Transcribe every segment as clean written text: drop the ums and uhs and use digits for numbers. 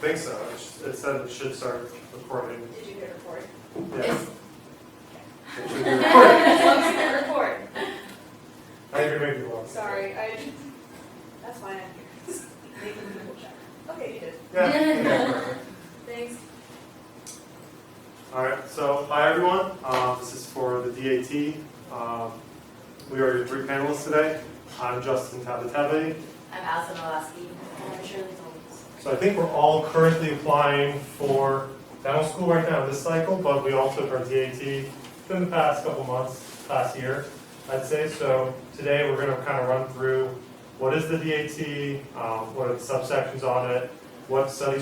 think so. It said it should start recording. Did you hit record? Yeah. It should be recording. As long as you hit record. I think you're making one. Sorry, that's fine. Just making a double check. Okay, you did. Yeah. Perfect. Thanks. All right. So, hi everyone. This is for the DAT. We are your three panelists today. I'm Justin Tabatabai. I'm Allison Orlosky. And I'm Sherlly Dolmuz. So I think we're all currently applying for dental school right now this cycle, but we all took our DAT within the past couple months, past year, I'd say. So today we're going to kind of run through what is the DAT, what are the subsections on it, what study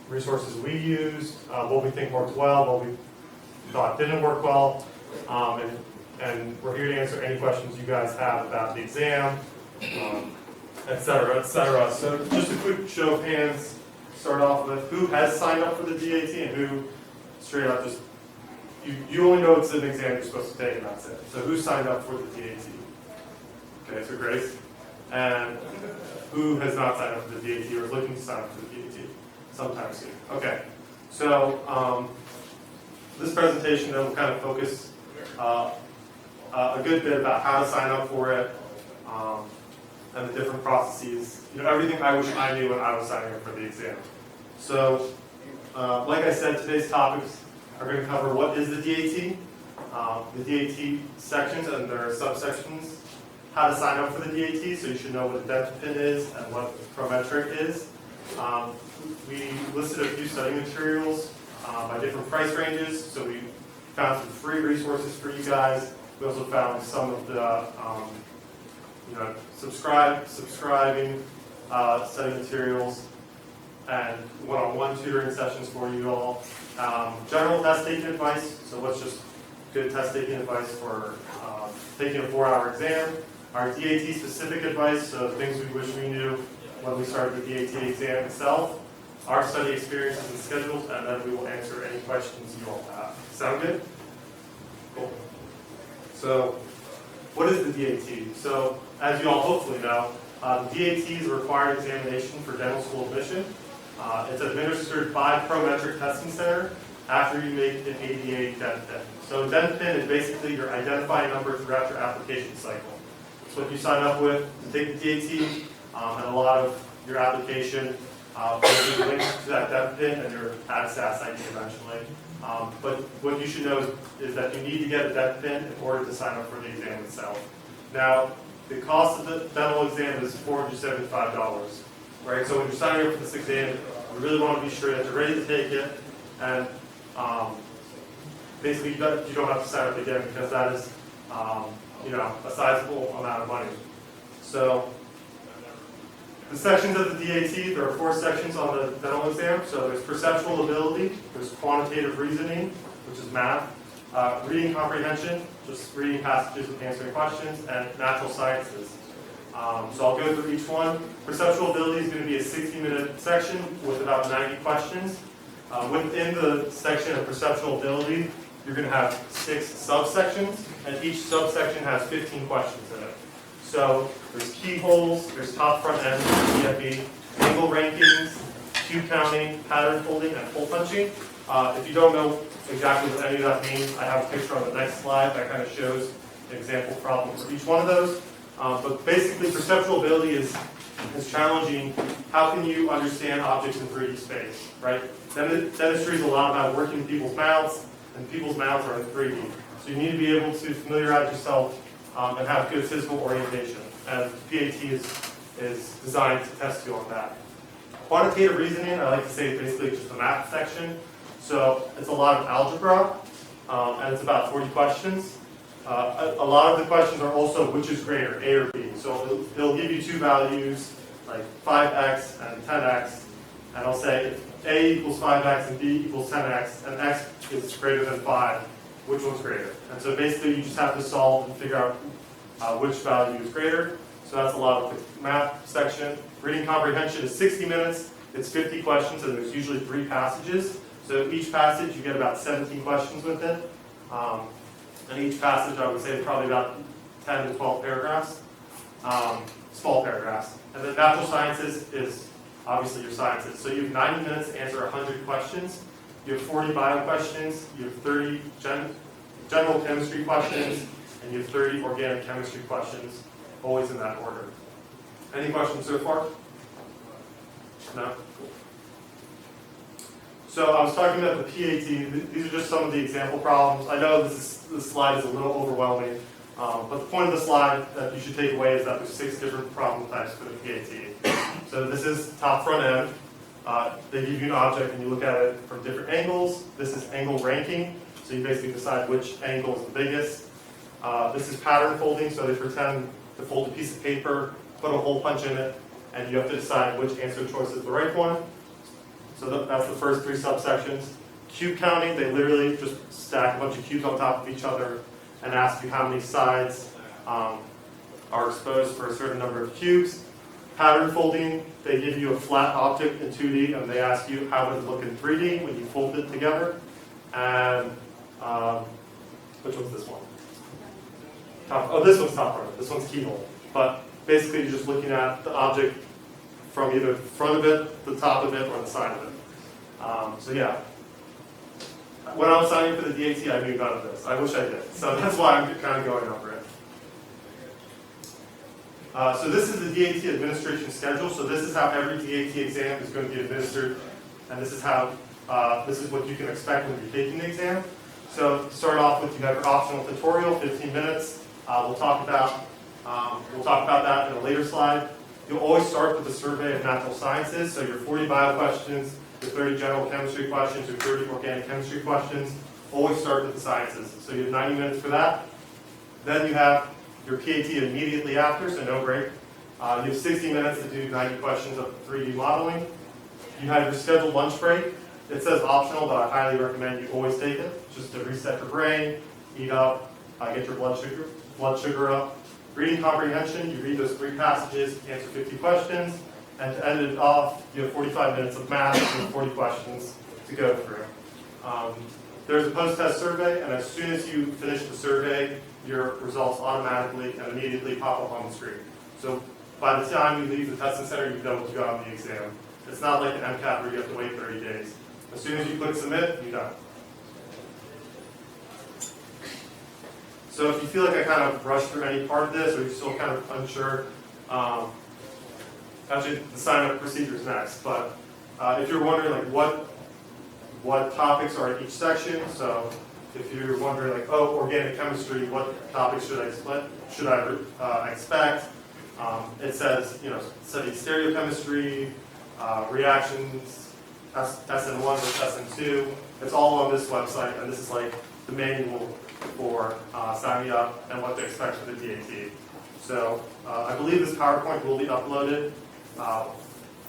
resources we used, what we think worked well, what we thought didn't work well, and we're here to answer any questions you guys have about the exam, et cetera, et cetera. So just a quick show of hands, start off with who has signed up for the DAT and who straight up just, you only know it's an exam you're supposed to take and that's it. So who signed up for the DAT? Okay, so Grace. And who has not signed up for the DAT or is looking to sign up for the DAT sometime soon? Okay, so this presentation then will kind of focus a good bit about how to sign up for it, and the different processes, everything I wish I knew when I was signing up for the exam. So, like I said, today's topics are going to cover what is the DAT, the DAT sections and their subsections, how to sign up for the DAT, so you should know what a dental pin is and what Prometric is. We listed a few study materials by different price ranges, so we found some free resources for you guys. We also found some of the subscribing study materials and one-on-one tutoring sessions for you all. General test taking advice, so what's just good test taking advice for taking a 4-hour exam. Our DAT specific advice, so things we wish we knew when we started the DAT exam itself. Our study experiences and schedules, and then we will answer any questions you all have. Sound good? Cool. So, what is the DAT? So, as you all hopefully know, the DAT is a required examination for dental school admission. It's administered by Prometric Testing Center after you make an ADA dent pin. So, dent pin is basically your identifying number throughout your application cycle. It's what you sign up with to take the DAT, and a lot of your application will be linked to that dent pin and your ADSAS ID eventually. But what you should know is that you need to get a dent pin in order to sign up for the exam itself. Now, the cost of the dental exam is $475, right? So when you're signing up for this exam, you really want to be sure that you're ready to take it, and basically you don't have to sign up again because that is, a sizable amount of money. So the sections of the DAT, there are 4 sections on the dental exam. So there's Perceptual Ability, there's Quantitative Reasoning, which is math, Reading Comprehension, just reading passages and answering questions, and Natural Sciences. So I'll go through each one. Perceptual Ability is going to be a 60-minute section with about 90 questions. Within the section of Perceptual Ability, you're going to have 6 subsections, and each subsection has 15 questions in it. So there's keyholes, there's top front end, EFE, angle rankings, cube counting, pattern folding, and hole punching. If you don't know exactly what any of that means, I have a picture on the next slide that kind of shows an example problem for each one of those. But basically, perceptual ability is challenging. How can you understand objects in 3D space, right? Dentistry is a lot about working in people's mouths, and people's mouths are in 3D. So you need to be able to familiarize yourself and have good physical orientation. And PAT is designed to test you on that. Quantitative reasoning, I like to say, is basically just the math section. So it's a lot of algebra, and it's about 40 questions. A lot of the questions are also which is greater, A or B. So it'll give you 2 values, like 5x and 10x, and I'll say if A equals 5x and B equals 10x, and x is greater than 5, which one's greater? And so basically you just have to solve and figure out which value is greater. So that's a lot of the math section. Reading comprehension is 60 minutes. It's 50 questions, and there's usually 3 passages. So each passage, you get about 17 questions with it. And each passage, I would say, is probably about 10 to 12 paragraphs, small paragraphs. And then natural sciences is obviously your sciences. So you have 90 minutes to answer 100 questions. You have 40 bio questions. You have 30 general chemistry questions. And you have 30 organic chemistry questions, always in that order. Any questions so far? No? Cool. So I was talking about the PAT. These are just some of the example problems. I know this slide is a little overwhelming, but the point of the slide that you should take away is that there's 6 different problem types for the PAT. So this is top front end. They give you an object and you look at it from different angles. This is angle ranking. So you basically decide which angle is the biggest. This is pattern folding. So they pretend to fold a piece of paper, put a hole punch in it, and you have to decide which answer choice is the right one. So that's the first 3 subsections. Cube counting, they literally just stack a bunch of cubes on top of each other and ask you how many sides are exposed for a certain number of cubes. Pattern folding, they give you a flat object in 2D and they ask you how would it look in 3D when you fold it together. And which one's this one? This one's top row. This one's keyhole. But basically you're just looking at the object from either the front of it, the top of it, or the side of it. So yeah, when I was signing for the DAT, I knew none of this. I wish I did. So that's why I'm kind of going over it. So this is the DAT administration schedule. So this is how every DAT exam is going to be administered, and this is how this is what you can expect when you're taking the exam. So to start off with, you have your optional tutorial, 15 minutes. We'll talk about that in a later slide. You'll always start with a survey of natural sciences. So your 40 bio questions, your 30 general chemistry questions, your 30 organic chemistry questions. Always start with the sciences. So you have 90 minutes for that. Then you have your PAT immediately after, so no break. You have 60 minutes to do 90 questions of 3D modeling. You have your scheduled lunch break. It says optional, but I highly recommend you always take it, just to reset your brain, eat up, get your blood sugar up. Reading comprehension, you read those 3 passages, answer 50 questions, and to end it off, you have 45 minutes of math and 40 questions to go through. There's a post-test survey, and as soon as you finish the survey, your results automatically and immediately pop up on the screen. So by the time you leave the testing center, you know what you got on the exam. It's not like an MCAT where you have to wait 30 days. As soon as you click submit, you're done. So if you feel like I kind of rushed through any part of this, or you're still kind of unsure, actually the sign-up procedure is next. But if you're wondering like what topics are in each section, so if you're wondering like, oh, organic chemistry, what topics should I expect? It says, study stereochemistry, reactions, SN1 versus SN2. It's all on this website, and this is like the manual for signing up and what to expect for the DAT. So I believe this PowerPoint will be uploaded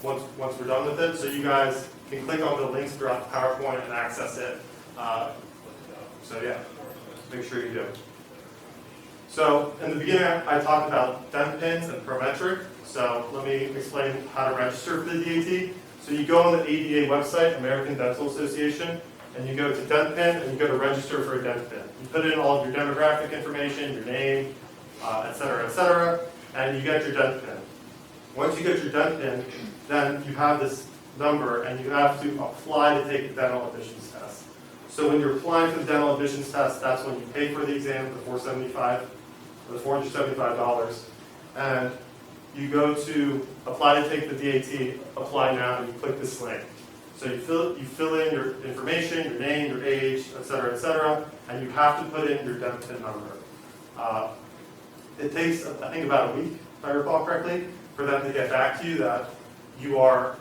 once we're done with it, so you guys can click on the links throughout the PowerPoint and access it. So yeah, make sure you do. So in the beginning, I talked about dent pins and Prometric. So let me explain how to register for the DAT. So you go on the ADA website, American Dental Association, and you go to dent pin and you go to register for a dent pin. You put in all of your demographic information, your name, et cetera, and you get your dent pin. Once you get your dent pin, then you have this number and you have to apply to take the dental admissions test. So when you're applying for the dental admissions test, that's when you pay for the exam, the $475, and you go to apply to take the DAT, apply now, and you click this link. So you fill in your information, your name, your age, et cetera, and you have to put in your dent pin number. It takes, I think, about a week, if I recall correctly, for them to get back to you that you are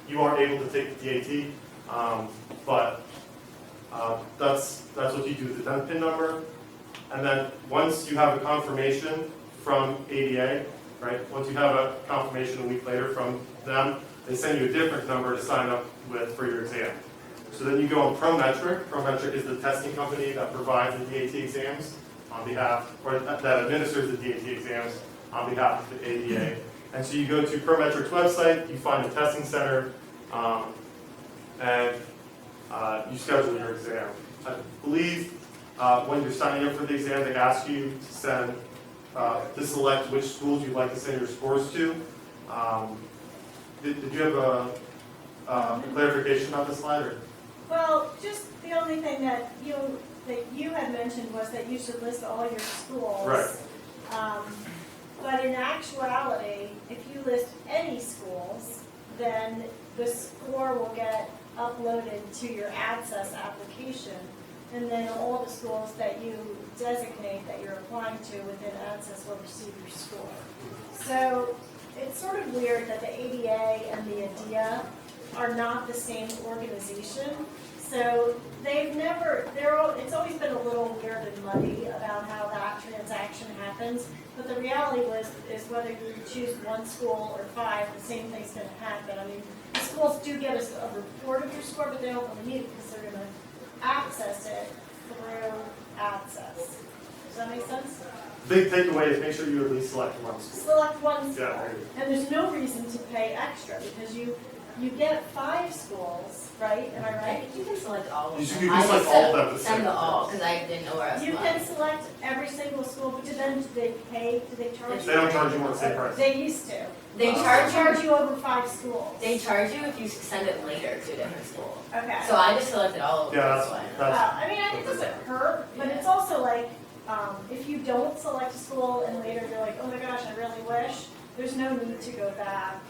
able to take the DAT. But that's what you do with the dent pin number. And then once you have a confirmation from ADA, right? Once you have a confirmation a week later from them, they send you a different number to sign up with for your exam. So then you go on Prometric. Prometric is the testing company that provides the DAT exams on behalf, or that administers the DAT exams on behalf of the ADA. And so you go to Prometric's website, you find a testing center, and you schedule your exam. I believe when you're signing up for the exam, they ask you to select which schools you'd like to send your scores to. Did you have a clarification on this slide? Or? Well, just the only thing that you had mentioned was that you should list all your schools. Right. But in actuality, if you list any schools, then the score will get uploaded to your ADSES application. And then all the schools that you designate that you're applying to within ADSES will receive your score. So it's sort of weird that the ADA and the ADIA are not the same organization. So it's always been a little weird and muddy about how that transaction happens. But the reality is whether you choose one school or 5, the same thing's going to happen. I mean, the schools do get a report of your score, but they don't really need it because they're going to access it through ADSES. Does that make sense? Big takeaway is make sure you at least select one school. Select one school. Yeah. And there's no reason to pay extra because you get 5 schools, right? Am I I right? think you can select all of them. You can select all of them at the same Send the all, time. because I didn't know where else You to can look. select every single school, but then do they pay? Do they charge? They don't charge you one same price. They used to. They used to charge charge you over 5 schools. They charge you if you send it later to a different school. Okay. So I just selected all of them Yeah, this way. I mean, it doesn't hurt, but it's also like, if you don't select a school and later you're like, oh my gosh, I really wish, there's no need to go back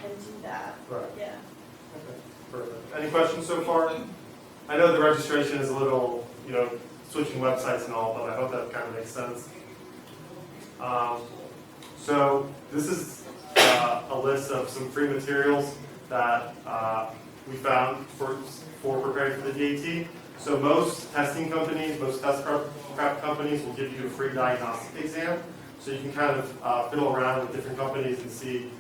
and do that. Right. Yeah. Okay. Perfect. Any questions so far? I know the registration is a little, switching websites and all, but I hope that kind of makes sense. So this is a list of some free materials that we found for preparing for the DAT. So most testing companies, most test prep companies will give you a free diagnostic exam. So you can kind of fiddle around with different companies and see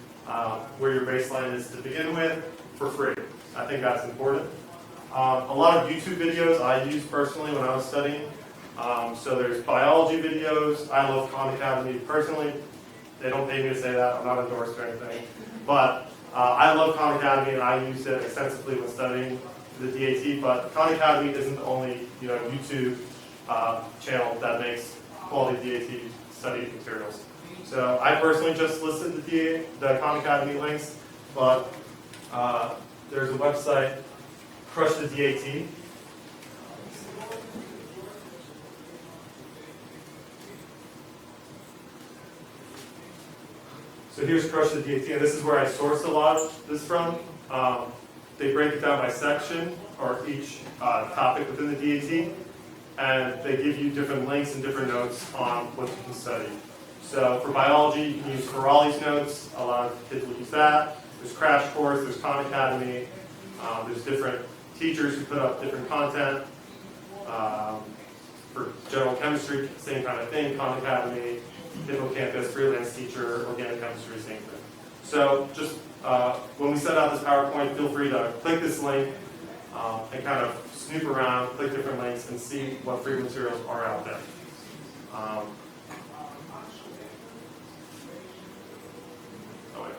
where your baseline is to begin with for free. I think that's important. A lot of YouTube videos I use personally when I was studying. So there's biology videos. I love Khan Academy personally. They don't pay me to say that. I'm not endorsed or anything. But I love Khan Academy and I used it extensively when studying the DAT. But Khan Academy isn't the only YouTube channel that makes quality DAT study materials. So I personally just listed the Khan Academy links, but there's a website, Crush the DAT. So here's Crush the DAT, and this is where I sourced a lot of this from. They break it down by section, or each topic within the DAT, and they give you different links and different notes on what you can study. So for biology, you can use Corrali's notes. A lot of kids will use that. There's Crash Course, there's Khan Academy. There's different teachers who put up different content. For general chemistry, same kind of thing, Khan Academy, Hippocampus, freelance teacher, organic chemistry, same thing. So just when we set out this PowerPoint, feel free to click this link and kind of snoop around, click different links, and see what free materials are out there. Oh, wait.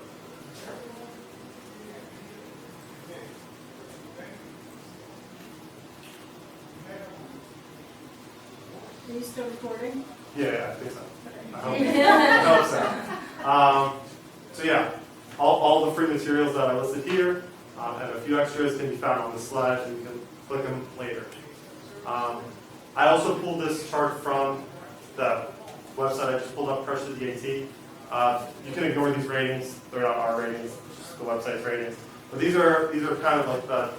Are you still recording? Yeah, I think so. I hope so. So yeah, all the free materials that I listed here and a few extras can be found on the slide, and you can click them later. I also pulled this chart from the website I just pulled up, Crush the DAT. You can ignore these ratings; they're not our ratings, just the website's ratings. But these are kind of like the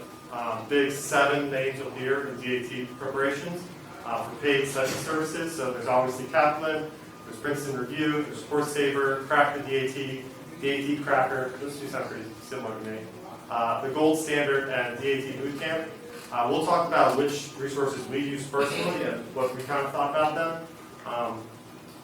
big 7 names you'll hear in DAT preparations for paid study services. So there's obviously Kaplan, there's Princeton Review, there's CourseSaver, Crack the DAT, DAT Cracker. Those two sound pretty similar to me. The Gold Standard and DAT Bootcamp. We'll talk about which resources we use personally and what we kind of thought about them.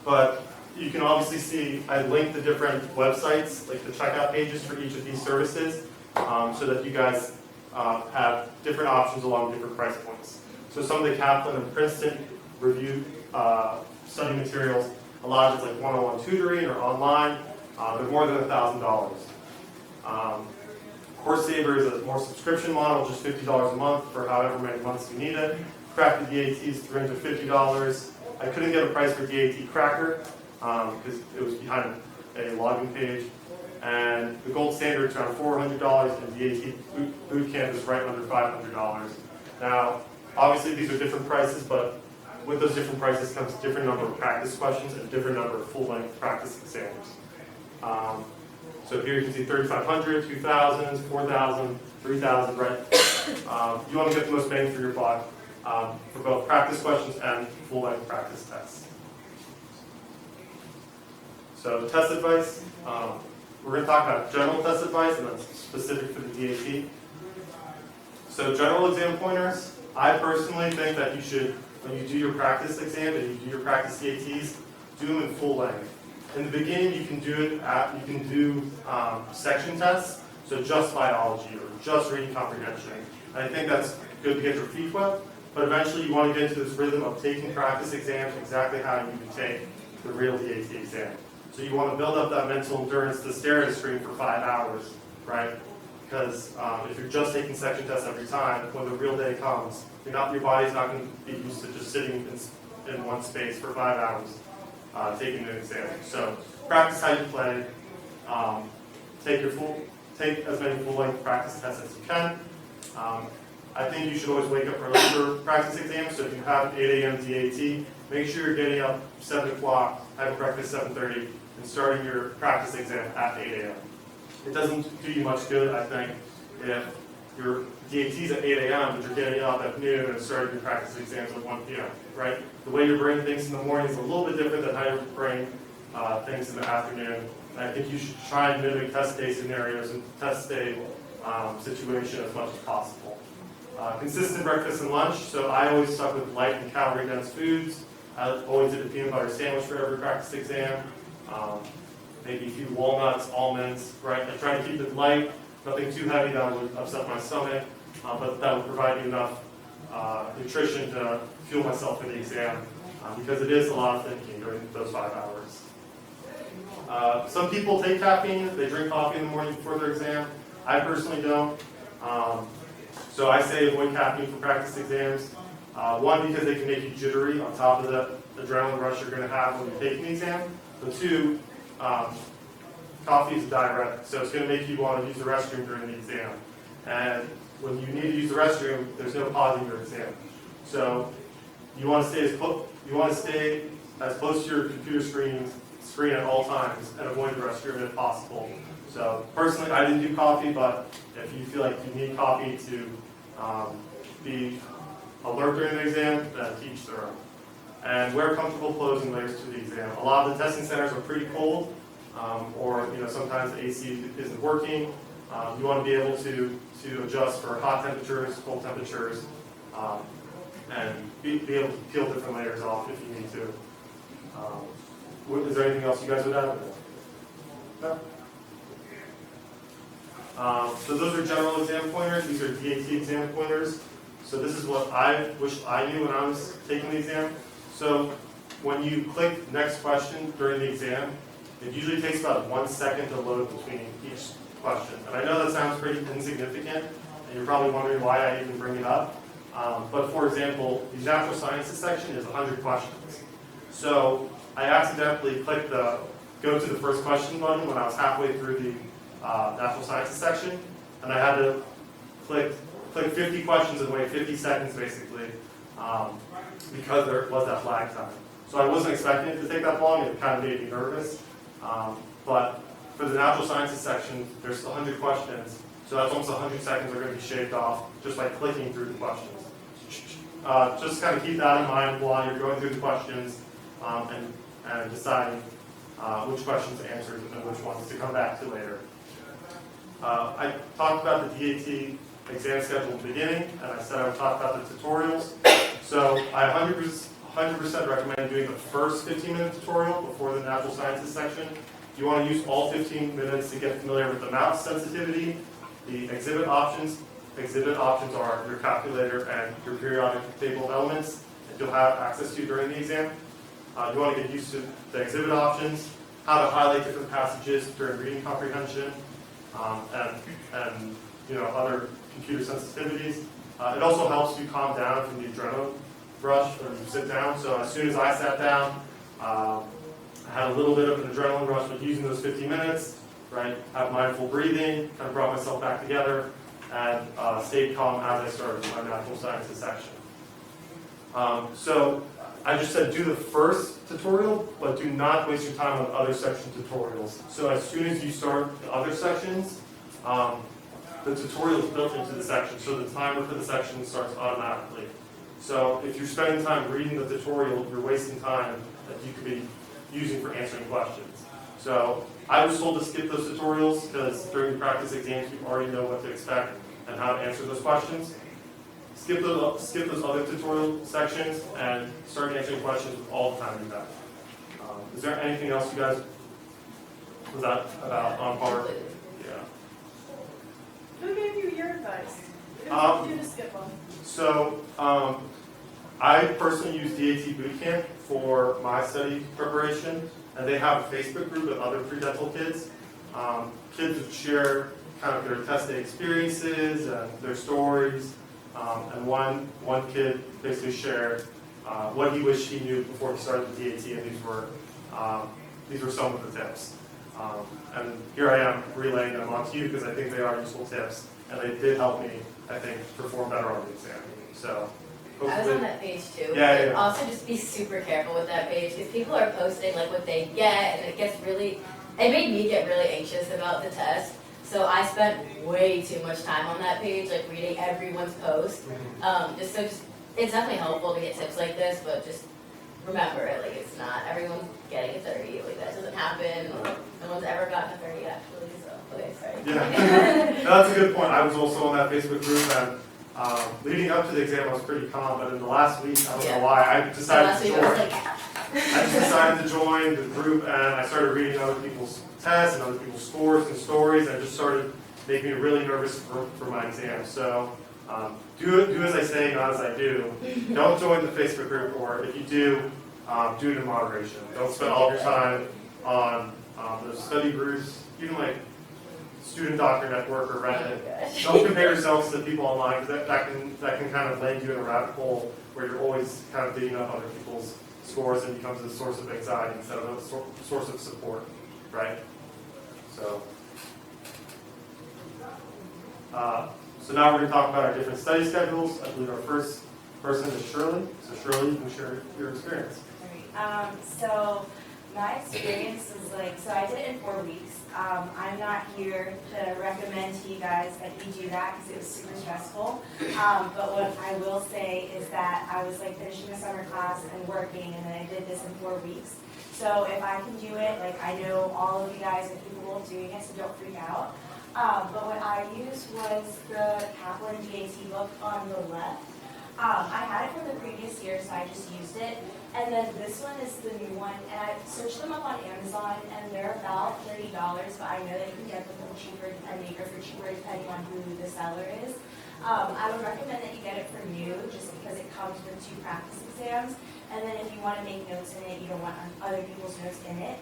But you can obviously see I linked the different websites, like the checkout pages for each of these services, so that you guys have different options along different price points. So some of the Kaplan and Princeton Review study materials, a lot of it's like one-on-one tutoring or online. They're more than $1,000. CourseSaver is a more subscription model, just $50 a month for however many months you need it. Crack the DAT is $350. I couldn't get a price for DAT Cracker because it was behind a login page. And the gold standard is around $400, and DAT boot camp is right under $500. Now, obviously these are different prices, but with those different prices comes a different number of practice questions and a different number of full-length practice exams. So here you can see 3,500, 2,000, 4,000, 3,000, right? You want to get the most bang for your buck for both practice questions and full-length practice tests. So test advice, we're going to talk about general test advice and then specific for the DAT. So general exam pointers, I personally think that you should, when you do your practice exam and you do your practice DATs, do them in full length. In the beginning, you can do section tests, so just biology or just reading comprehension. And I think that's good to get your feet wet, but eventually you want to get into this rhythm of taking practice exams exactly how you would take the real DAT exam. So you want to build up that mental endurance to stare at a screen for 5 hours, right? Because if you're just taking section tests every time, when the real day comes, your body's not going to be used to just sitting in one space for 5 hours taking an exam. So practice how you play. Take as many full-length practice tests as you can. I think you should always wake up early for practice exams. So if you have 8 a.m. DAT, make sure you're getting up 7 o'clock, having breakfast 7:30, and starting your practice exam at 8 a.m. It doesn't do you much good, I think, if your DAT's at 8 a.m., but you're getting up at noon and starting your practice exams at 1 p.m., right? The way your brain thinks in the morning is a little bit different than how your brain thinks in the afternoon. And I think you should try and mimic test day scenarios and test day situation as much as possible. Consistent breakfast and lunch, so I always stuck with light and calorie-dense foods. I always did a peanut butter sandwich for every practice exam. Maybe a few walnuts, almonds, right? I try to keep it light, nothing too heavy that would upset my stomach, but that would provide me enough nutrition to fuel myself for the exam, because it is a lot of thinking during those 5 hours. Some people take caffeine, they drink coffee in the morning before their exam. I personally don't. So I say avoid caffeine for practice exams. One, because they can make you jittery on top of the adrenaline rush you're going to have when you're taking the exam. But two, coffee is a diuretic, so it's going to make you want to use the restroom during the exam. And when you need to use the restroom, there's no pausing your exam. So you want to stay as close to your computer screen at all times and avoid the restroom if possible. So personally, I didn't do coffee, but if you feel like you need coffee to be alert during the exam, then teach their own. And wear comfortable clothes and layers to the exam. A lot of the testing centers are pretty cold, or sometimes the AC isn't working. You want to be able to adjust for hot temperatures, cold temperatures, and be able to peel different layers off if you need to. Is there anything else you guys would add? No? So those are general exam pointers. These are DAT exam pointers. So this is what I wish I knew when I was taking the exam. So when you click next question during the exam, it usually takes about 1 second to load between each question. And I know that sounds pretty insignificant, and you're probably wondering why I even bring it up. But for example, the natural sciences section is 100 questions. So I accidentally clicked the go to the first question button when I was halfway through the natural sciences section, and I had to click 50 questions and wait 50 seconds basically, because there was that lag time. So I wasn't expecting it to take that long. It kind of made me nervous. But for the natural sciences section, there's 100 questions, so that's almost 100 seconds are going to be shaved off just by clicking through the questions. Just kind of keep that in mind while you're going through the questions and deciding which questions to answer and which ones to come back to later. I talked about the DAT exam schedule at the beginning, and I said I would talk about the tutorials. So I 100% recommend doing the first 15-minute tutorial before the natural sciences section. You want to use all 15 minutes to get familiar with the mouse sensitivity, the exhibit options. Exhibit options are your calculator and your periodic table of elements that you'll have access to during the exam. You want to get used to the exhibit options, how to highlight different passages during reading comprehension, and other computer sensitivities. It also helps you calm down from the adrenaline rush when you sit down. So as soon as I sat down, I had a little bit of an adrenaline rush with using those 15 minutes. right? Have mindful breathing, kind of brought myself back together, and stayed calm as I started my natural sciences section. So I just said do the first tutorial, but do not waste your time on other section tutorials. So as soon as you start the other sections, the tutorial is built into the section, so the timer for the section starts automatically. So if you're spending time reading the tutorial, you're wasting time that you could be using for answering questions. So I was told to skip those tutorials because during the practice exams, you already know what to expect and how to answer those questions. Skip those other tutorial sections and start answering questions with all the time you have. Is there anything else you guys, was that about on par? Yeah. Who gave you your advice? Who told you to skip them? So I personally use DAT Bootcamp for my study preparation, and they have a Facebook group with other pre-dental kids. Kids would share kind of their test day experiences and their stories. And one kid basically shared what he wished he knew before he started the DAT, and these were some of the tips. And here I am relaying them onto you because I think they are useful tips, and they did help me, I think, perform better on the exam. So I was on that page too. Yeah, yeah. Also, just be super careful with that page because people are posting like what they get, and it made me get really anxious about the test. So I spent way too much time on that page, like reading everyone's post. It's definitely helpful to get tips like this, but just remember it, like it's not everyone's getting a 30, like that doesn't happen. No one's ever gotten a 30 actually, so okay, sorry. Yeah, no, that's a good point. I was also on that Facebook group, and leading up to the exam I was pretty calm, but in the last week, I don't know why, I decided to join. I just decided to join the group, and I started reading other people's tests and other people's scores and stories, and it just started making me really nervous for my exam. So do as I say, not as I do. Don't join the Facebook group, or if you do it in moderation. Don't spend all of your time on those study groups, even like Student Doctor Network or Reddit. Don't compare yourselves to people online, because that can kind of land you in a rabbit hole where you're always kind of digging up other people's scores and becomes a source of anxiety instead of a source of support, right? So now we're going to talk about our different study schedules. I believe our first person is Sherlly. So Sherlly, you can share your experience. So my experience is so I did it in 4 weeks. I'm not here to recommend to you guys that you do that because it was super stressful. But what I will say is that I was finishing a summer class and working, and then I did this in 4 weeks. So if I can do it, I know all of you guys are capable of doing it, so don't freak out. But what I used was the Kaplan DAT book on the left. I had it from the previous year, so I just used it. And then this one is the new one, and I searched them up on Amazon, and they're about $30, but I know that you can get them for cheaper depending on who the seller is. I would recommend that you get it for new, just because it comes with 2 practice exams, and then if you want to make notes in it, you don't want other people's notes in it.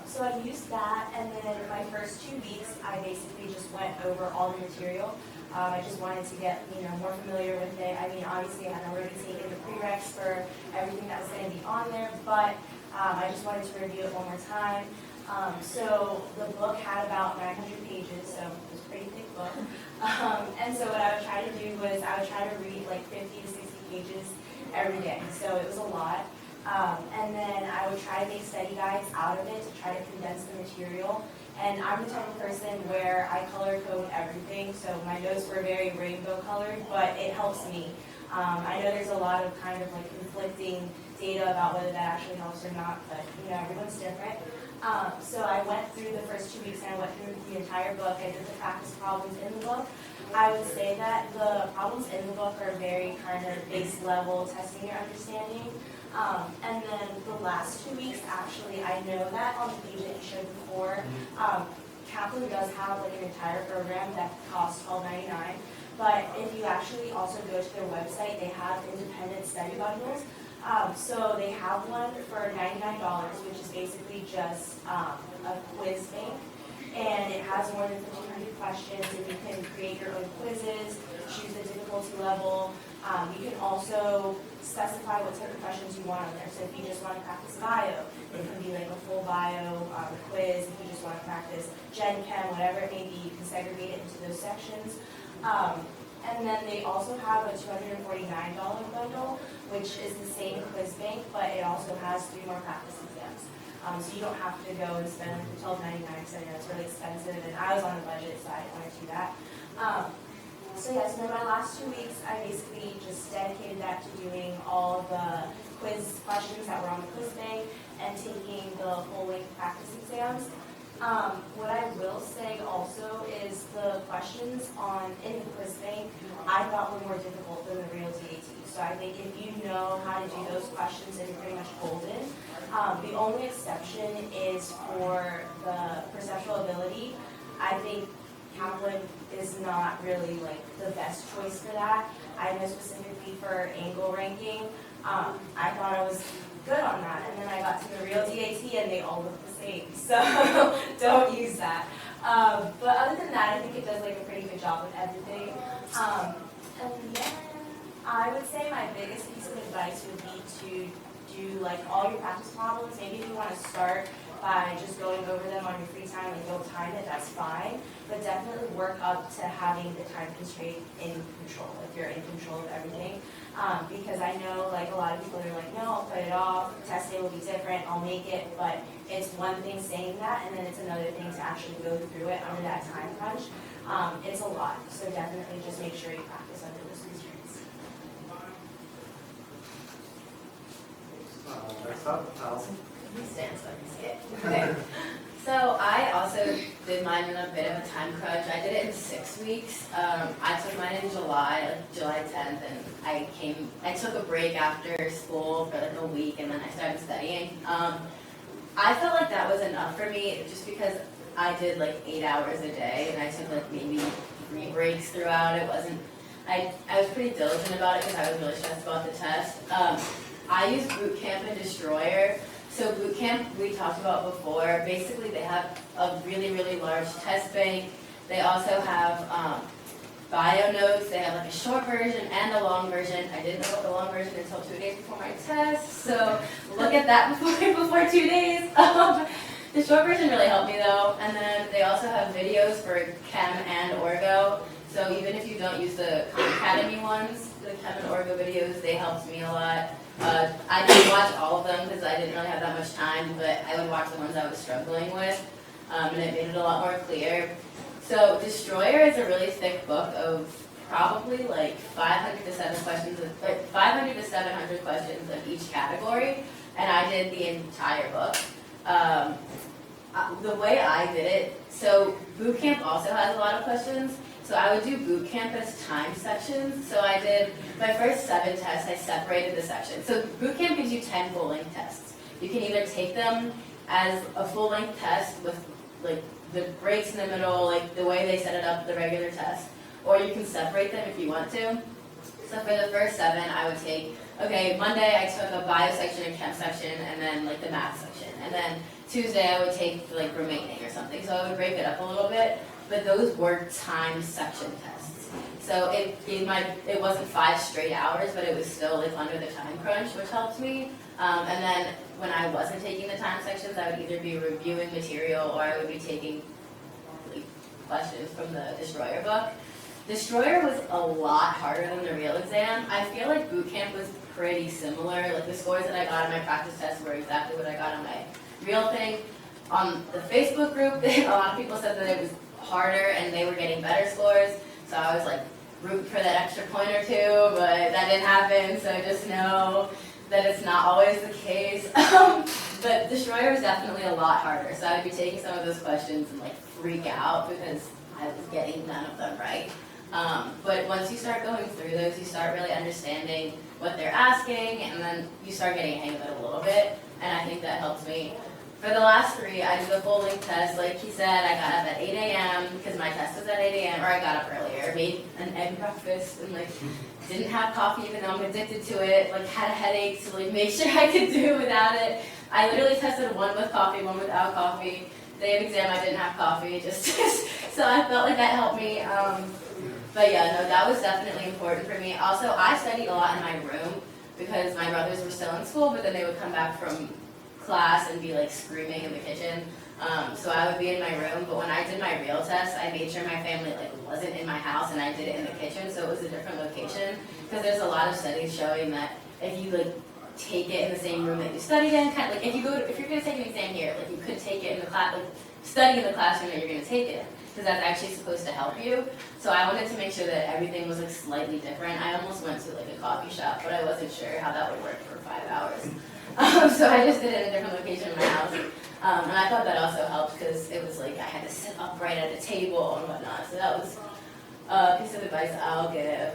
So I used that, and then my first 2 weeks, I basically just went over all the material. I just wanted to get more familiar with it. I mean, obviously, I had already taken the prereqs for everything that was going to be on there, but I just wanted to review it one more time. So the book had about 900 pages, so it was a pretty thick book. And so what I would try to do was I would try to read 50 to 60 pages every day. So it was a lot. And then I would try to make study guides out of it to try to condense the material. And I'm the type of person where I color code everything, so my notes were very rainbow colored, but it helps me. I know there's a lot of kind of conflicting data about whether that actually helps or not, but everyone's different. So I went through the first 2 weeks and I went through the entire book. I did the practice problems in the book. I would say that the problems in the book are very kind of base level, testing your understanding. And then the last 2 weeks, actually, I know that on the page that you showed before, Kaplan does have an entire program that costs $12.99. But if you actually also go to their website, they have independent study bundles. So they have one for $99, which is basically just a quiz bank. and it has more than 1,500 questions, and you can create your own quizzes, choose the difficulty level. You can also specify what type of questions you want on there. So if you just want to practice bio, it can be like a full bio quiz. If you just want to practice Gen Chem, whatever it may be, you can segregate it into those sections. And then they also have a $249 bundle, which is the same quiz bank, but it also has 3 more practice exams. So you don't have to go and spend $12.99 because I know it's really expensive, and I was on a budget, so I didn't want to do that. So yes, in my last 2 weeks, I basically just dedicated that to doing all the quiz questions that were on the quiz bank and taking the full-length practice exams. What I will say also is the questions in the quiz bank I thought were more difficult than the real DAT. So I think if you know how to do those questions, then you're pretty much golden. The only exception is for the perceptual ability. I think Kaplan is not really like the best choice for that. I know specifically for angle ranking, I thought I was good on that, and then I got to the real DAT and they all look the same, so don't use that. But other than that, I think it does like a pretty good job with everything. And then I would say my biggest piece of advice would be to do like all your practice problems. Maybe if you want to start by just going over them on your free time and don't time it, that's fine. But definitely work up to having the time constraint in control, if you're in control of everything. Because I know like a lot of people are like, no, I'll put it off, test day will be different, I'll make it, but it's one thing saying that, and then it's another thing to actually go through it under that time crunch. It's a lot, so definitely just make sure you practice under those constraints. Next up, Allison. Stand so I can see it. Okay. So I also did mine in a bit of a time crunch. I did it in 6 weeks. I took mine in July, like July 10th, and I took a break after school for like a week, and then I started studying. I felt like that was enough for me just because I did like 8 hours a day, and I took like maybe 3 breaks throughout. It wasn't, I was pretty diligent about it because I was really stressed about the test. I used Bootcamp and Destroyer. So Bootcamp, we talked about before, basically they have a really, really large test bank. They also have bio notes. They have like a short version and a long version. I didn't know about the long version until 2 days before my test, so look at that before 2 days. The short version really helped me though, and then they also have videos for Chem and Orgo. So even if you don't use the Khan Academy ones, the Chem and Orgo videos, they helped me a lot. I didn't watch all of them because I didn't really have that much time, but I would watch the ones I was struggling with, and it made it a lot more clear. So Destroyer is a really thick book of probably like 500 to 700 questions of each category, and I did the entire book. The way I did it, so Bootcamp also has a lot of questions. So I would do Bootcamp as time sections. So I did my first 7 tests, I separated the sections. So Bootcamp gives you 10 full-length tests. You can either take them as a full-length test with like the breaks in the middle, like the way they set it up, the regular test, or you can separate them if you want to. So for the first 7, I would take, okay, Monday I took a bio section, a chem section, and then like the math section. And then Tuesday I would take like remaining or something. So I would break it up a little bit. But those were time section tests. So it wasn't 5 straight hours, but it was still like under the time crunch, which helped me. And then when I wasn't taking the time sections, I would either be reviewing material or I would be taking like, questions from the Destroyer book. Destroyer was a lot harder than the real exam. I feel like Bootcamp was pretty similar. Like the scores that I got on my practice tests were exactly what I got on my real thing. On the Facebook group, a lot of people said that it was harder and they were getting better scores, so I was like rooting for that extra point or 2, but that didn't happen, so just know that it's not always the case. But Destroyer was definitely a lot harder, so I would be taking some of those questions and like freak out because I was getting none of them right. But once you start going through those, you start really understanding what they're asking, and then you start getting a hang of it a little bit, and I think that helps me. For the last 3, I did a full-length test. Like he said, I got up at 8 a.m. because my test was at 8 a.m. or I got up earlier, made an egg breakfast, and like didn't have coffee even though I'm addicted to it. Like had a headache to like make sure I could do it without it. I literally tested 1 with coffee, 1 without coffee, day of exam I didn't have coffee, just so I felt like that helped me. But yeah, no, that was definitely important for me. Also, I studied a lot in my room because my brothers were still in school, but then they would come back from class and be like screaming in the kitchen. So I would be in my room, but when I did my real test, I made sure my family like wasn't in my house and I did it in the kitchen, so it was a different location. Because there's a lot of studies showing that if you like take it in the same room that you studied in, kind of like if you're going to take an exam here, like you could take it in the class, like study in the classroom that you're going to take it in, because that's actually supposed to help you. So I wanted to make sure that everything was like slightly different. I almost went to like a coffee shop, but I wasn't sure how that would work for 5 hours. So I just did it in a different location in my house. And I thought that also helped because it was like I had to sit upright at a table and whatnot. So that was a piece of advice I'll give.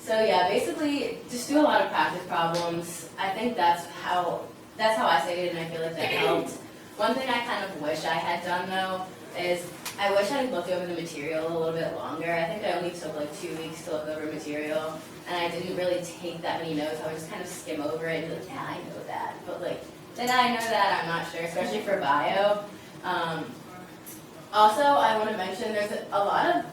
So yeah, basically just do a lot of practice problems. I think that's how I studied, and I feel like that helped. One thing I kind of wish I had done though is I wish I had looked over the material a little bit longer. I think I only took like 2 weeks to look over material, and I didn't really take that many notes. I would just kind of skim over it and be like, yeah, I know that. But like, did I know that? I'm not sure, especially for bio. Also, I want to mention there's a lot of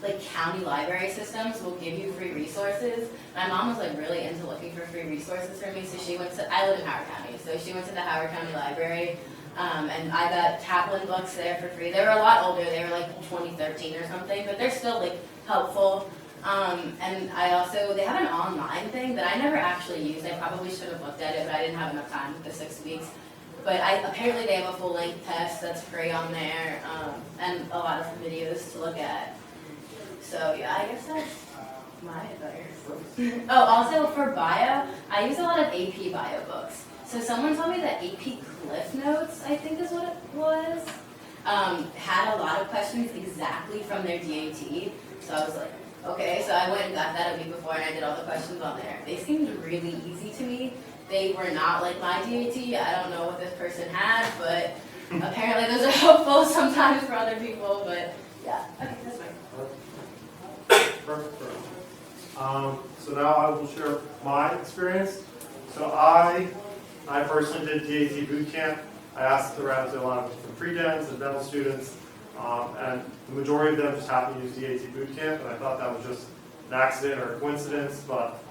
like county library systems will give you free resources. My mom was like really into looking for free resources for me, so she went to, I live in Howard County, so she went to the Howard County Library, and I got Kaplan books there for free. They were a lot older, they were like 2013 or something, but they're still like helpful. And I also, they have an online thing that I never actually used. I probably should have looked at it, but I didn't have enough time with the 6 weeks. But apparently they have a full-length test that's free on there, and a lot of videos to look at. So yeah, I guess that's my advice. Oh, also for bio, I use a lot of AP bio books. So someone told me that AP Cliff Notes, I think is what it was, had a lot of questions exactly from their DAT. So I was like, okay, so I went and got that a week before and I did all the questions on there. They seemed really easy to me. They were not like my DAT. I don't know what this person had, but apparently those are helpful sometimes for other people, but yeah. Okay, that's fine. Perfect. So now I will share my experience. So I personally did DAT boot camp. I asked around to a lot of different pre-dents and dental students, and the majority of them just happened to use DAT boot camp, and I thought that was just an accident or a coincidence, but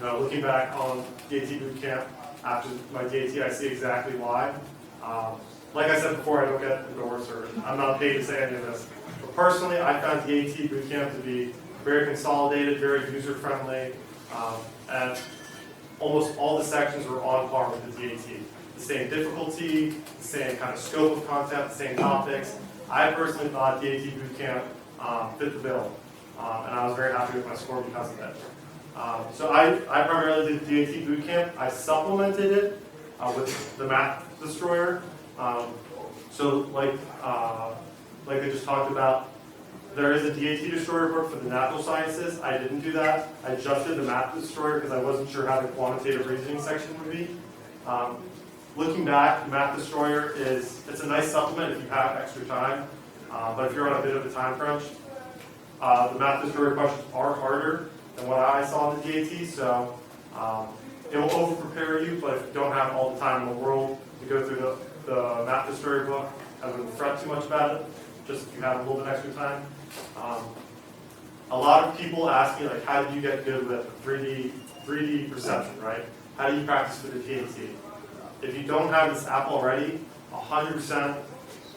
looking back on DAT boot camp after my DAT, I see exactly why. Like I said before, I don't get endorsed, or I'm not paid to say any of this. But personally, I found DAT boot camp to be very consolidated, very user-friendly, and almost all the sections were on par with the DAT. The same difficulty, the same kind of scope of content, the same topics. I personally thought DAT boot camp fit the bill, and I was very happy with my score because of that. So I primarily did DAT boot camp. I supplemented it with the Math Destroyer. So like I just talked about, there is a DAT Destroyer book for the natural sciences. I didn't do that. I just did the Math Destroyer because I wasn't sure how the quantitative reasoning section would be. Looking back, the Math Destroyer it's a nice supplement if you have extra time, but if you're on a bit of a time crunch, the Math Destroyer questions are harder than what I saw in the DAT, so it will over-prepare you, but if you don't have all the time in the world to go through the Math Destroyer book, I wouldn't fret too much about it, just if you have a little bit extra time. A lot of people ask me, like, how do you get good with 3D perception, right? How do you practice for the DAT? If you don't have this app already, 100%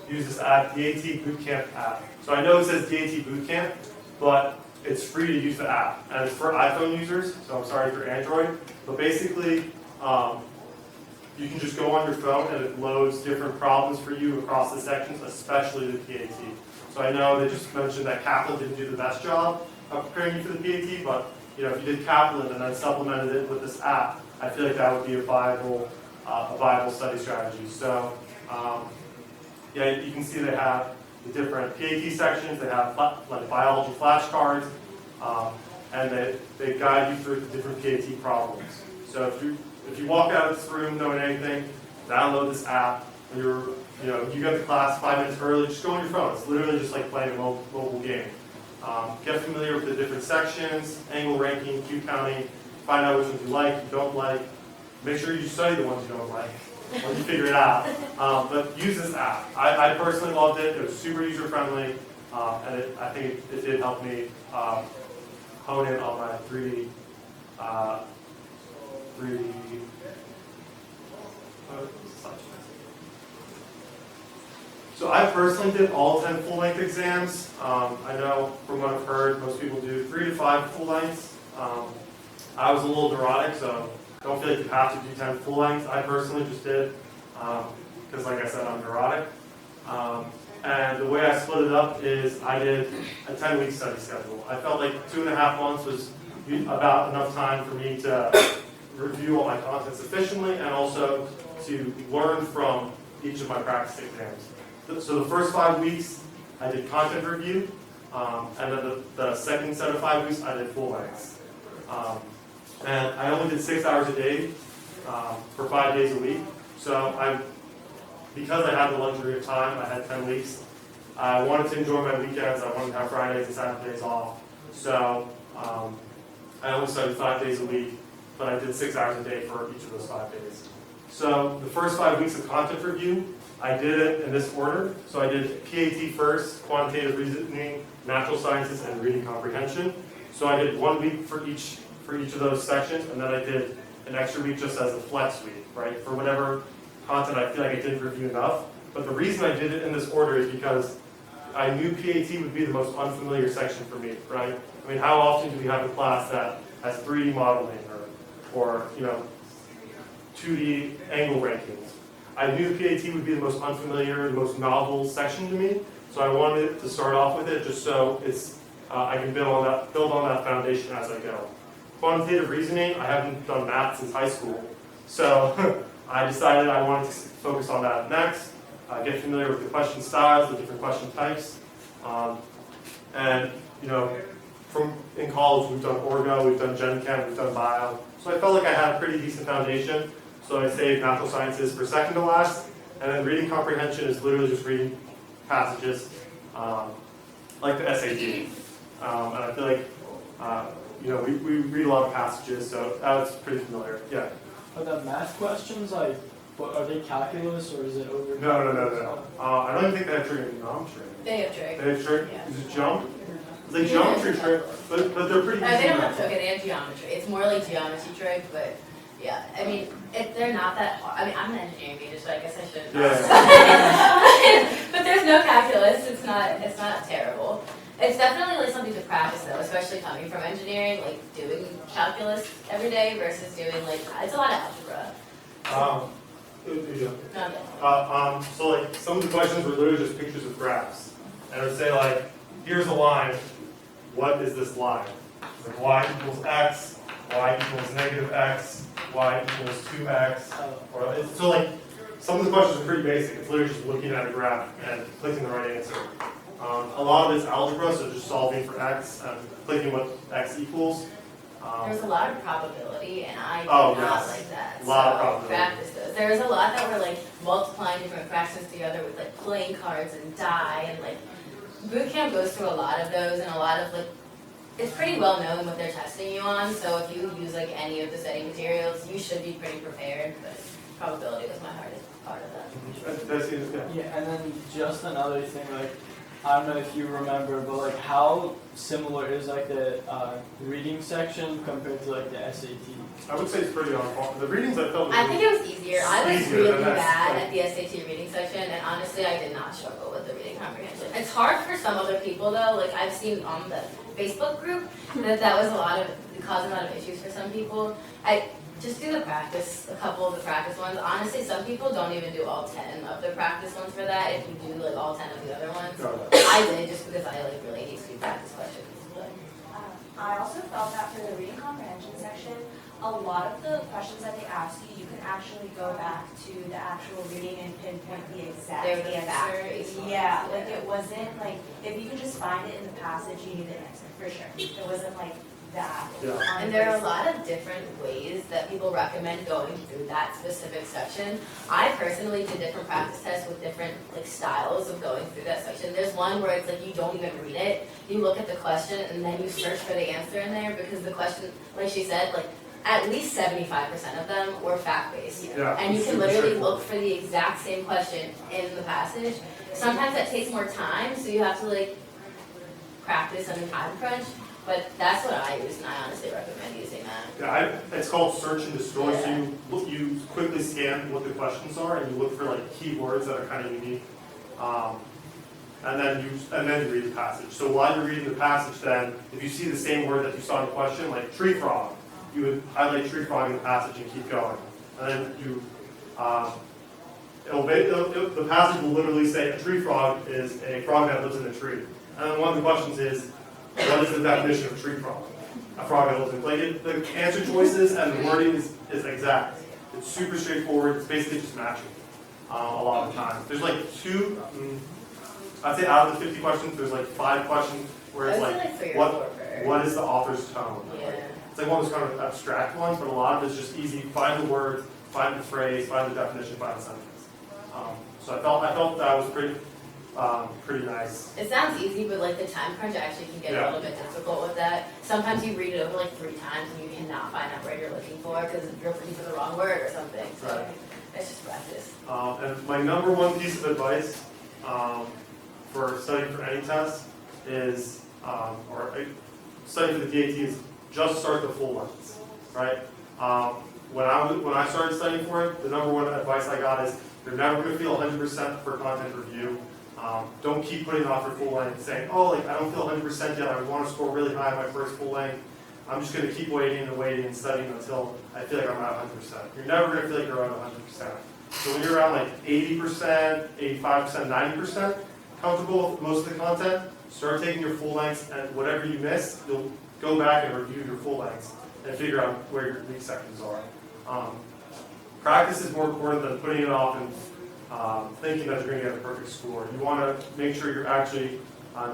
use this app, DAT Bootcamp app. So I know it says DAT Bootcamp, but it's free to use the app. And it's for iPhone users, so I'm sorry for Android. But basically, you can just go on your phone and it loads different problems for you across the sections, especially the PAT. So I know they just mentioned that Kaplan didn't do the best job of preparing you for the PAT, but if you did Kaplan and then supplemented it with this app, I feel like that would be a viable study strategy. So you can see they have the different PAT sections. They have like biology flashcards, and they guide you through the different PAT problems. So if you walk out of this room knowing anything, download this app. When you get to class 5 minutes early, just go on your phone. It's literally just like playing a mobile game. Get familiar with the different sections, angle ranking, Q counting, find out which ones you like, you don't like. Make sure you study the ones you don't like. when you figure it out. But use this app. I personally loved it. It was super user friendly, and I think it did help me hone in on my 3D. So I personally did all 10 full-length exams. I know from what I've heard, most people do 3 to 5 full lengths. I was a little neurotic, so don't feel like you have to do 10 full lengths. I personally just did, because like I said, I'm neurotic. And the way I split it up is I did a 10-week study schedule. I felt like 2.5 months was about enough time for me to review all my content sufficiently and also to learn from each of my practice exams. So the first 5 weeks, I did content review, and then the second set of 5 weeks, I did full lengths. And I only did 6 hours a day for 5 days a week. So because I had the luxury of time, I had 10 weeks. I wanted to enjoy my weekends. I wanted to have Fridays and Saturdays off. So I only studied 5 days a week, but I did 6 hours a day for each of those 5 days. So the first 5 weeks of content review, I did it in this order. So I did PAT first, Quantitative Reasoning, Natural Sciences, and Reading Comprehension. So I did 1 week for each of those sections, and then I did an extra week just as a flex week, right? For whatever content I feel like I didn't review enough. But the reason I did it in this order is because I knew PAT would be the most unfamiliar section for me, right? I mean, how often do we have a class that has 3D modeling or 2D angle rankings? I knew PAT would be the most unfamiliar, the most novel section to me, so I wanted to start off with it just so I can build on that foundation as I go. Quantitative reasoning, I haven't done math since high school, so I decided I wanted to focus on that next, get familiar with the question styles, the different question types, and in college we've done Orgo, we've done Gen Chem, we've done Bio, so I felt like I had a pretty decent foundation. So I saved natural sciences for second to last, and then reading comprehension is literally just reading passages, like the SAT. And I feel like, we read a lot of passages, so that's pretty familiar. Yeah. Are the math questions are they calculus or is it over? No. I don't even think they have trigonometry. They have trig. They have trig. Yeah. Is it jump? It's like geometry trig, but they're pretty. They don't have trig, they have geometry. It's more like geometry trig, but. Yeah, I mean, they're not that hard. I mean, I'm an engineering major, so I guess I shouldn't. Yeah. But there's no calculus. It's not terrible. It's definitely like something to practice though, especially coming from engineering, like doing calculus every day versus doing it's a lot of algebra. So like some of the questions were literally just pictures of graphs, and it would say like, here's a line. What is this line? It's like y equals x, y equals negative x. Y equals 2x, so like some of the questions are pretty basic. It's literally just looking at a graph and clicking the right answer. A lot of it's algebra, so just solving for x and clicking what x equals. There's a lot of probability, and I do not like that. A lot of probability. Practice those. There's a lot that were like multiplying different fractions together with like playing cards and die, and like boot camp goes through a lot of those and a lot of like. It's pretty well known what they're testing you on, so if you use like any of the study materials, you should be pretty prepared, but probability was my hardest part of that. Yeah, and then just another thing, I don't know if you remember, but how similar is the reading section compared to the SAT? I would say it's pretty on par. The readings I felt I think it was easier. I was easier really than that. bad at the SAT reading section, and honestly, I did not struggle with the reading comprehension. It's hard for some other people though. Like I've seen on the Facebook group that was caused a lot of issues for some people. I just do the practice, a couple of the practice ones. Honestly, some people don't even do all 10 of the practice ones for that. If you do all 10 of the other ones, I did just because I really hate to do practice questions. But. I also felt that for the reading comprehension section, a lot of the questions that they ask you, you can actually go back to the actual reading and pinpoint the exact They're the answer. Yeah, like it wasn't if you could just find it in the passage, you knew the answer for sure. It wasn't like that. Yeah. And there are a lot of different ways that people recommend going through that specific section. I personally did different practice tests with different styles of going through that section. There's one where it's you don't even read it. You look at the question and then you search for the answer in there because the question, like she said, at least 75% of them were fact-based. Yeah, And you can super literally straightforward. look for the exact same question in the passage. Sometimes that takes more time, so you have to like practice on a time crunch, but that's what I use, and I honestly recommend using that. Yeah, it's called search and destroy. So Yeah. you quickly scan what the questions are, and you look for like keywords that are kind of unique, and then you read the passage. So while you're reading the passage, then if you see the same word that you saw in the question, like tree frog, you would highlight tree frog in the passage and keep going, and then you. The passage will literally say a tree frog is a frog that lives in a tree. And then one of the questions is, what is the definition of a tree frog? A frog that lives in the answer choices and the wording is exact. It's super straightforward. It's basically just matching a lot of the time. There's like I'd say out of the 50 questions, there's like 5 questions where it's like, 3 or 4 per. what is the author's tone? Yeah. It's like one of those kind of abstract ones, but a lot of it's just easy. Find the word, find the phrase, find the definition, find the sentence. So I felt that was pretty nice. It sounds easy, but like the time crunch actually can get a little bit difficult with that. Sometimes you read it over like 3 times and you cannot find that word you're looking for because you're looking for the wrong word or something. So Right. it's just practice. And my number one piece of advice for studying for any test is, studying for the DAT is just start the full lengths, right? When I started studying for it, the number one advice I got is you're never going to feel 100% for content review. Don't keep putting off your full length, saying, oh, like I don't feel 100% yet. I want to score really high on my first full length. I'm just going to keep waiting and studying until I feel like I'm at 100%. You're never going to feel like you're at 100%. So when you're around like 80%, 85%, 90% comfortable with most of the content, start taking your full lengths, and whatever you miss, you'll go back and review your full lengths and figure out where your weak sections are. Practice is more important than putting it off and thinking that you're going to get a perfect score. You want to make sure you're actually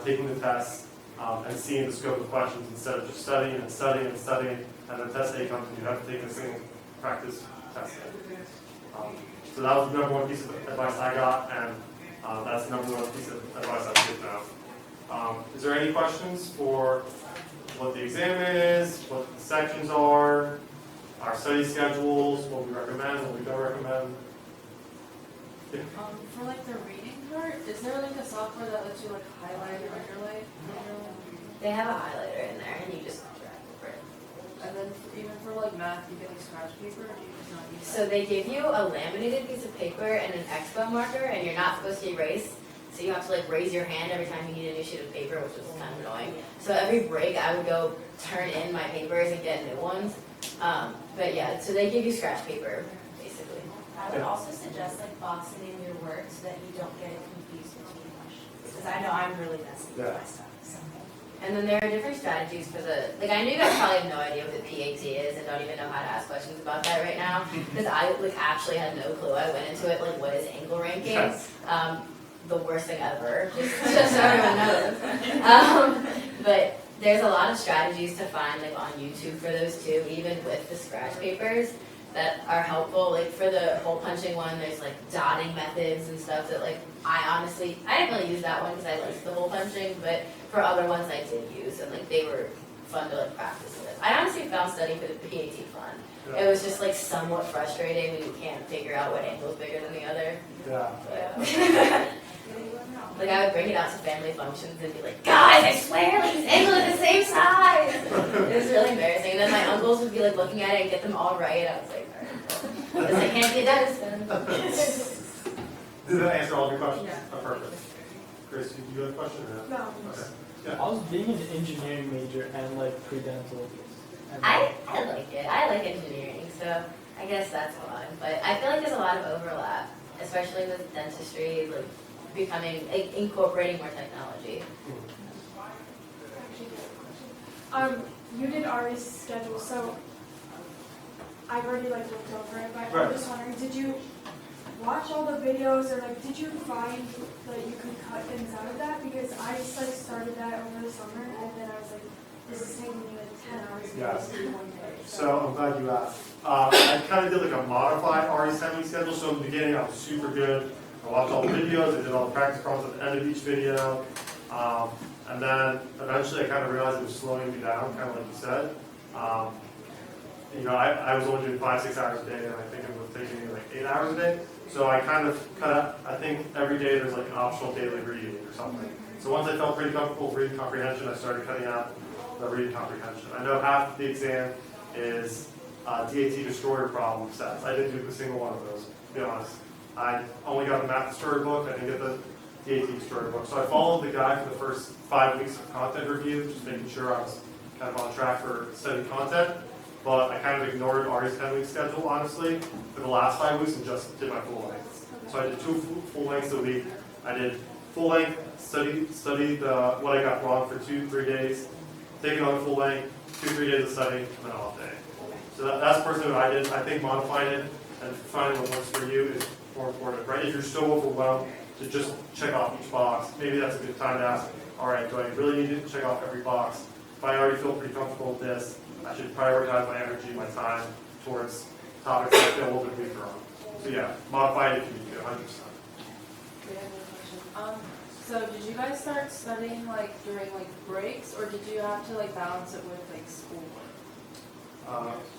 taking the test and seeing the scope of questions instead of just studying, and then test A comes and you have to take a single practice test. So that was the number one piece of advice I got, and that's the number one piece of advice I give now. Is there any questions for what the exam is, what the sections are, our study schedules, what we recommend, what we don't recommend? Yeah. For like the reading part, is there like a software that lets you like highlight or underline? They have a highlighter in there and you just drag over it. And then even for like math, you get like scratch paper, or do you just not use that? So they give you a laminated piece of paper and an expo marker, and you're not supposed to erase. So you have to like raise your hand every time you need a new sheet of paper, which is kind of annoying. So every break I would go turn in my papers and get new ones. But yeah, so they give you scratch paper, basically. I would also suggest like boxing in your work so that you don't get it confused between questions. Because I know I'm really messy with my stuff. So. And then there are different strategies for the, like I know you guys probably have no idea what the PAT is and don't even know how to ask questions about that right now. Because I like actually had no clue. I went into it like, what is angle ranking? Yes. The worst thing ever, just so everyone knows. But there's a lot of strategies to find like on YouTube for those too, even with the scratch papers that are helpful. Like for the hole punching one, there's like dotting methods and stuff that like I didn't really use that one because I liked the hole punching, but for other ones I did use, and like they were fun to like practice with. I honestly found studying for the PAT fun. Yeah. It was just like somewhat frustrating when you can't figure out what angle is bigger than the other. Yeah. But, like I would bring it out to family functions and be like, guys, I swear, like these angles are the same size. It was really embarrassing. And then my uncles would be like looking at it and get them all right. I was like, all right, because I can't be a dentist then. Did that answer all of your questions? Yeah. Oh, perfect. Grace, do you have a question or no? No. Okay. I was being an engineering major and like pre-dental. And, I like it. I like engineering, so I guess that's why. But I feel like there's a lot of overlap, especially with dentistry, like becoming, like incorporating more technology. You did Ari's schedule, so I've already like looked over it, but Right. I'm just wondering, did you watch all the videos, or like did you find that you could cut things out of that? Because I just like started that over the summer, and then I was like, this is taking me like 10 hours Yes. to do one day. So I'm glad you asked. I kind of did like a modified RE timing schedule. So in the beginning, I was super good. I watched all the videos. I did all the practice problems at the end of each video. And then eventually, I kind of realized it was slowing me down, kind of like you said. I was only doing 5-6 hours a day, and I think it was taking me like 8 hours a day. So I kind of cut out, I think every day there's like an optional daily reading or something. So once I felt pretty comfortable with reading comprehension, I started cutting out the reading comprehension. I know half of the exam is DAT destroyer problem sets. I didn't do a single one of those, to be honest. I only got the math destroyer book, I didn't get the DAT destroyer book. So I followed the guide for the first 5 weeks of content review, just making sure I was kind of on track for studying content. But I kind of ignored Ari's 10-week schedule, honestly, for the last 5 weeks and just did my full lengths. So I did 2 full lengths a week. I did full length, studied what I got wrong for 2-3 days, take another full length, 2-3 days of studying, and then off day. So that's personally what I did. I think modifying it and finding what works for you is more important, right? If you're so overwhelmed to just check off each box, maybe that's a good time to ask, all right, do I really need to check off every box? If I already feel pretty comfortable with this, I should prioritize my energy, my time towards topics that I feel a little bit weaker on. So yeah, modify it if you need to, 100%. So did you guys start studying like during like breaks, or did you have to like balance it with like schoolwork? Do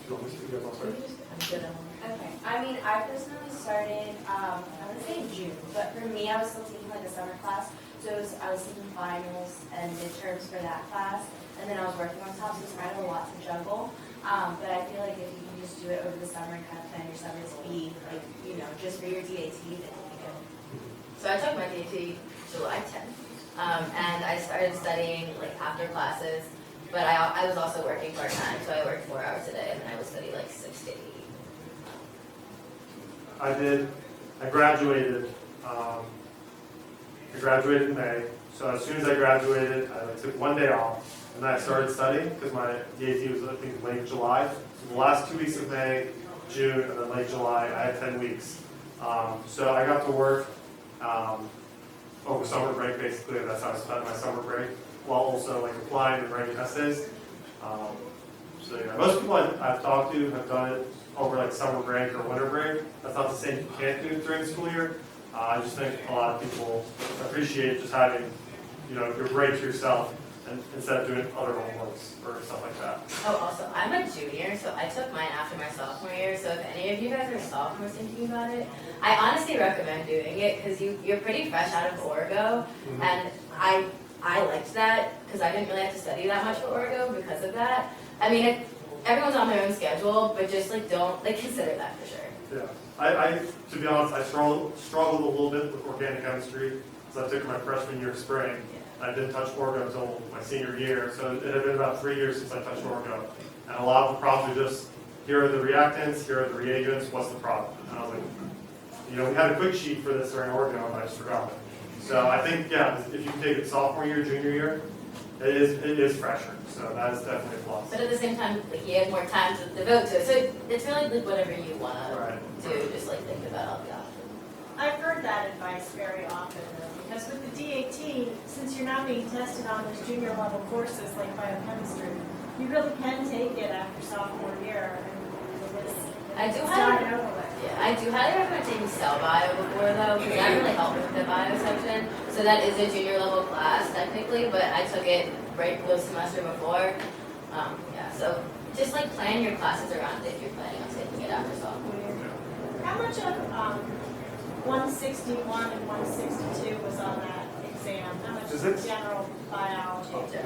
you want me to speak up? Sorry. Okay, I mean, I personally started, I would say June, but for me, I was still taking like a summer class, so I was taking finals and midterms for that class, and then I was working on top, so it's kind of a lot to juggle. But I feel like if you can just do it over the summer and kind of plan your summer to be like, just for your DAT, then you'll be good. So I took my DAT July 10th, and I started studying like after classes, but I was also working part-time, so I worked 4 hours a day, and then I would study like 6 to 8. I graduated in May, so as soon as I graduated, I took 1 day off, and then I started studying, because my DAT was, I think, late July. So the last 2 weeks of May, June, and then late July, I had 10 weeks. So I got to work over summer break, basically, and that's how I spent my summer break, while also like applying and writing essays. So yeah, most people I've talked to have done it over like summer break or winter break. That's not to say you can't do it during the school year. I just think a lot of people appreciate just having, your break to yourself and instead of doing other homeworks or stuff like that. Oh, also, I'm a junior, so I took mine after my sophomore year, so if any of you guys are sophomores thinking about it, I honestly recommend doing it, because you're pretty fresh out of Orgo, and I liked that, because I didn't really have to study that much for Orgo because of that. I mean, everyone's on their own schedule, but just don't consider that for sure. Yeah, I to be honest, I struggled a little bit with organic chemistry, because I took my freshman year of spring. I didn't touch Orgo until my senior year, so it had been about 3 years since I touched Orgo. And a lot of the problems are just, here are the reactants, here are the reagents, what's the problem? And I was like, we had a quick sheet for this during Orgo, and I just forgot it. So I think, yeah, if you take it sophomore year, junior year, it is fresher. So that is definitely a plus. But at the same time, you have more time to devote to it. So it's really whatever you want to do, just think about all the options. I've heard that advice very often, though, because with the DAT, since you're not being tested on those junior level courses like biochemistry, you really can take it after sophomore year and I do highly recommend taking cell bio before though, because that really helped with the bio section. So that is a junior level class technically, but I took it right the semester before. So just plan your classes around it if you're planning on taking it after sophomore year. How much of 161 and 162 was on that exam? How much Physics? general biology?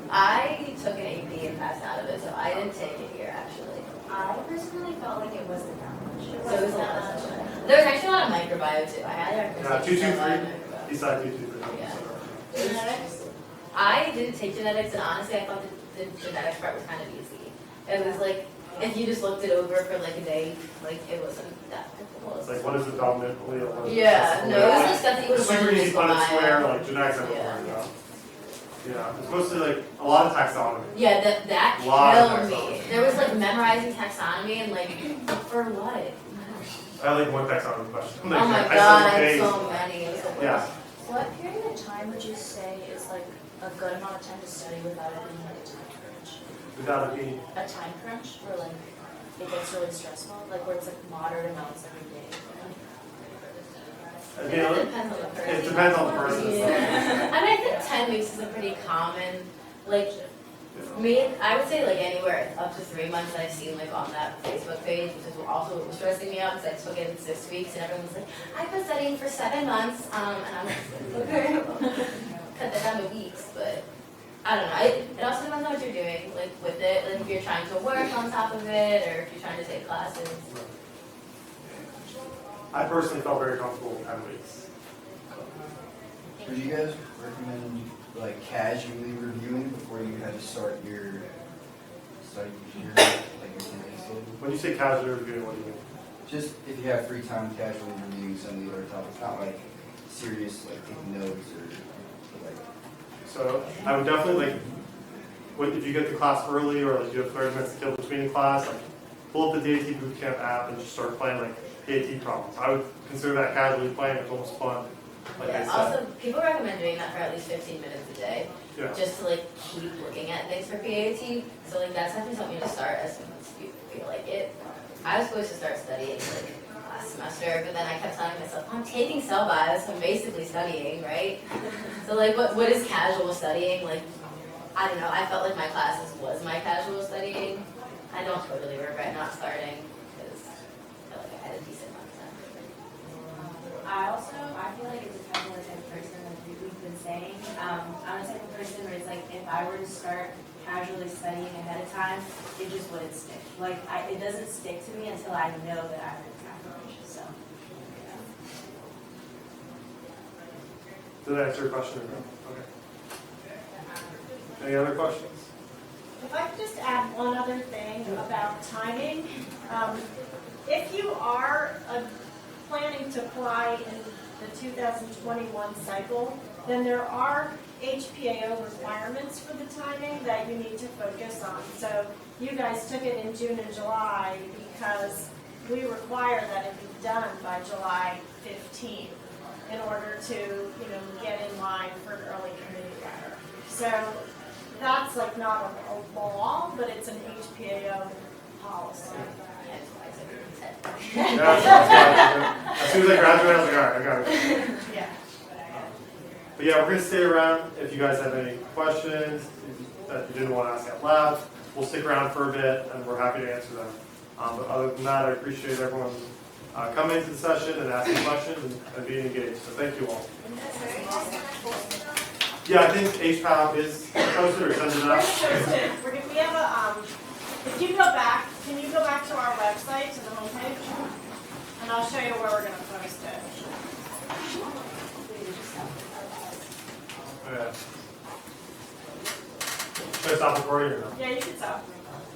I took an AP and passed out of it, so I didn't take it here actually. I personally felt like it wasn't that much. So it was a lot of such. There was actually a lot of microbiome too. I highly recommend taking cell bio and microbiome. Besides 223. Yeah. Genetics? I didn't take genetics, and honestly, I thought the genetics part was kind of easy. It was if you just looked it over for a day, it wasn't that difficult. It's what is the dominant allele? What is Yeah, the no, it was stuff that you would have super learned in easy school Punnett square, bio. genetics I don't Yeah. worry about. Yeah, it's mostly a lot of taxonomy. Yeah, that Lot of killed me. taxonomy. There was memorizing taxonomy and for what? I had one taxonomy question. Oh my I god, I said had so many. It was the worst. Yeah. What period of time would you say is a good amount of time to study without it being a time crunch? Without it being, A time crunch where it gets really stressful, where it's moderate amounts every day? I It mean, depends on the person. it depends on the person. Yeah. I think 10 weeks is a pretty common, Me, I would say like anywhere up to 3 months I've seen like on that Facebook page, which is also what was stressing me out because I took it in 6 weeks and everyone was like, I've been studying for 7 months, and I'm like, okay, cut that down to weeks, but I don't know. It also depends on what you're doing, like with it, like if you're trying to work on top of it or if you're trying to take classes. I personally felt very comfortable with 10 weeks. Would you guys recommend like casually reviewing before you had to start your study year, like your campus schedule? When you say casually reviewing, what do you mean? Just if you have free time casually reviewing some of the other topics, not like serious like taking notes or like. So I would definitely like, if you get to class early or like you have 30 minutes to kill between class, like pull up the DAT Bootcamp app and just start playing like DAT problems. I would consider that casually playing. It's almost fun. Like I Yeah, said. also people recommend doing that for at least 15 minutes a day, Yeah. just to like keep looking at things for PAT. So like that's definitely something to start as soon as you feel like it. I was supposed to start studying like last semester, but then I kept telling myself, I'm taking cell bios, I'm basically studying, right? So like what is casual studying? Like, I don't know, I felt like my classes was my casual studying. I don't totally regret not starting, because I feel like I had a decent amount of time. I feel like it depends on the type of person, like we've been saying. I'm the type of person where it's like, if I were to start casually studying ahead of time, it just wouldn't stick. Like, it doesn't stick to me until I know that I'm in college, so. Did that answer your question or no? Okay. Any other questions? If I could just add one other thing about timing. If you are planning to apply in the 2021 cycle, then there are HPAO requirements for the timing that you need to focus on. So you guys took it in June and July because we require that it be done by July 15th in order to, get in line for an early committee letter. So that's like not a law, but it's an HPAO policy. Yeah, as soon as I graduated, I was like, all right, I got it. Yeah. But yeah, we're going to stay around if you guys have any questions that you didn't want to ask out loud. We'll stick around for a bit, and we're happy to answer them. But other than that, I appreciate everyone coming into the session and asking questions and being engaged. So thank you all. Yeah, I think HPAO is posted or send it We're out. posted. We have a, if you go back, can you go back to our website, to the homepage? And I'll show you where we're going to post it. Yeah. Should I stop recording or no? Yeah, you can stop.